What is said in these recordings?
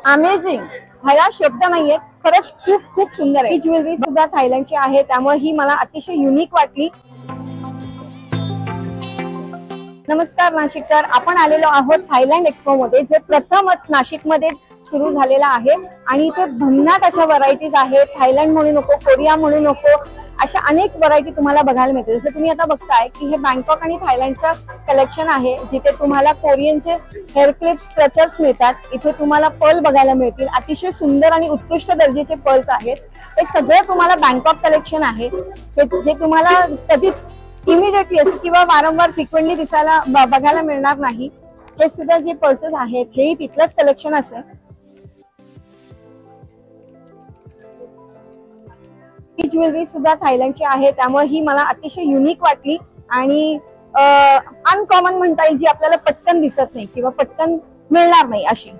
Amazing, ह्याला शब्द नाहीये, खरंच खूप खूप सुंदर आहे। ही ज्वेलरी सुद्धा थायलंडची आहे, त्यामुळे ही मला अतिशय युनिक वाटली। नमस्कार नाशिककर, आपण आलेलो आहोत थायलंड एक्सपो मध्ये, जे प्रथमच नाशिकमध्ये सुरू झालेलं आहे आणि इथे भन्नाट अशा व्हरायटीज आहेत। थायलंड म्हणू नको, कोरिया म्हणू नको, अशा अनेक व्हरायटी तुम्हाला बघायला मिळते। जसं तुम्ही आता बघताय की हे बँकॉक आणि थायलंडचं कलेक्शन आहे, जिथे तुम्हाला कोरियनचे हेअर क्लिप्स, स्ट्रेचर्स मिळतात। इथे तुम्हाला पर्ल बघायला मिळतील, अतिशय सुंदर आणि उत्कृष्ट दर्जाचे पर्ल्स आहेत। हे सगळं तुम्हाला बँकॉक कलेक्शन आहे, जे तुम्हाला कधीच इमिडिएटली असं किंवा वारंवार फ्रिक्वेंटली दिसायला बघायला मिळणार नाही। हे सुद्धा जे पर्सेस आहेत हे तिथलंच कलेक्शन असेल। ही ज्वेलरी सुद्धा थायलंडची आहे, त्यामुळे ही मला अतिशय युनिक वाटली आणि अनकॉमन म्हणता येईल, जी आपल्याला पटकन दिसत नाही किंवा पटकन मिळणार नाही अशी।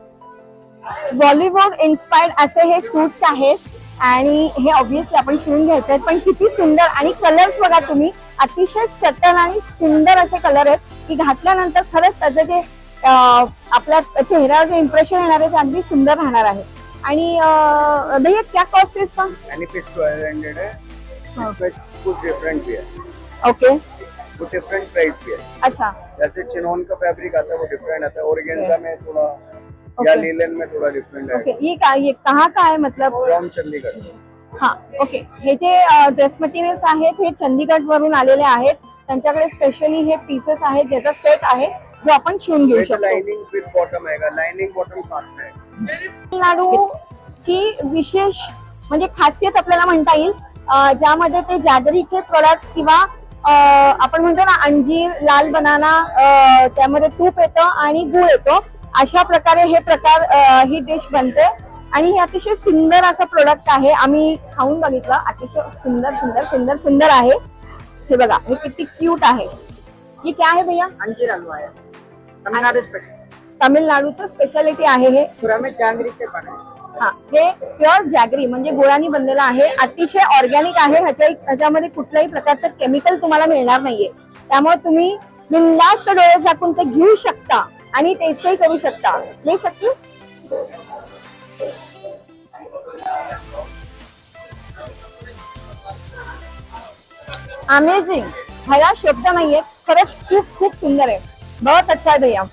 बॉलिवूड इन्स्पायर्ड असे हे सूट्स आहेत आणि हे ऑब्विसली आपण शिवून घ्यायचे आहेत, पण किती सुंदर आणि कलर्स बघा तुम्ही, अतिशय सटल आणि सुंदर असे कलर आहेत की घातल्यानंतर खरंच त्याचं जे आपल्या चेहऱ्यावर जे इम्प्रेशन येणार आहे ते अगदी सुंदर राहणार आहे। आणि भैया क्या कॉस्ट है इसका? एनी पीस 1200 है, इसमें कुछ डिफरेंट भी है। ओके, कुछ डिफरेंट प्राइस भी है। अच्छा, जैसे चिनोन का फैब्रिक आता है वो डिफरेंट आता है, ऑर्गेन्जा में थोड़ा या लीलन में थोड़ा डिफरेंट है। ओके, ये कहाँ का है मतलब? फ्रॉम चंडीगढ़। हाँ, ओके, हे जे ड्रेस मटेरियल्स आहेत हे चंदीगड वरून आलेले आहेत। त्यांच्याकडे स्पेशली हे पीसेस आहेत, ज्याचा सेट आहे जो आपण शिवून घेऊ शकतो। लाइनिंग विद बॉटम आएगा, लाइनिंग बॉटम साथ में है। तामिळनाडूची विशेष म्हणजे खासियत आपल्याला म्हणता येईल, ज्यामध्ये ते जॅगरीचे प्रोडक्ट्स किंवा आपण म्हणतो ना अंजीर, लाल बनाना, त्यामध्ये तूप येतं आणि गुळ येतो, अशा प्रकारे ही डिश बनते आणि हे अतिशय सुंदर असं प्रोडक्ट आहे। आम्ही खाऊन बघितलं, अतिशय सुंदर सुंदर सुंदर सुंदर आहे। हे बघा, हे किती क्यूट आहे। ये क्या है भैया? अंजीर हलवा है, तमिलनाडु स्पेशल, तमिळनाडूचं स्पेशालिटी आहे हे। पुराने जैगरी से बना है। हा, हे प्युअर जॅगरी म्हणजे गुळानी बनलेलं आहे, अतिशय ऑर्गॅनिक आहे। ह्याच्यामध्ये कुठल्याही प्रकारचं केमिकल तुम्हाला मिळणार नाहीये, त्यामुळे तुम्ही बिनधास्त डोळे झाकून ते घेऊ शकता आणि टेस्टही करू शकता। ले सकते हो? अमेझिंग, ह्याला शब्द नाहीये, खरंच खूप खूप सुंदर आहे। बहुत अच्छा है भैया।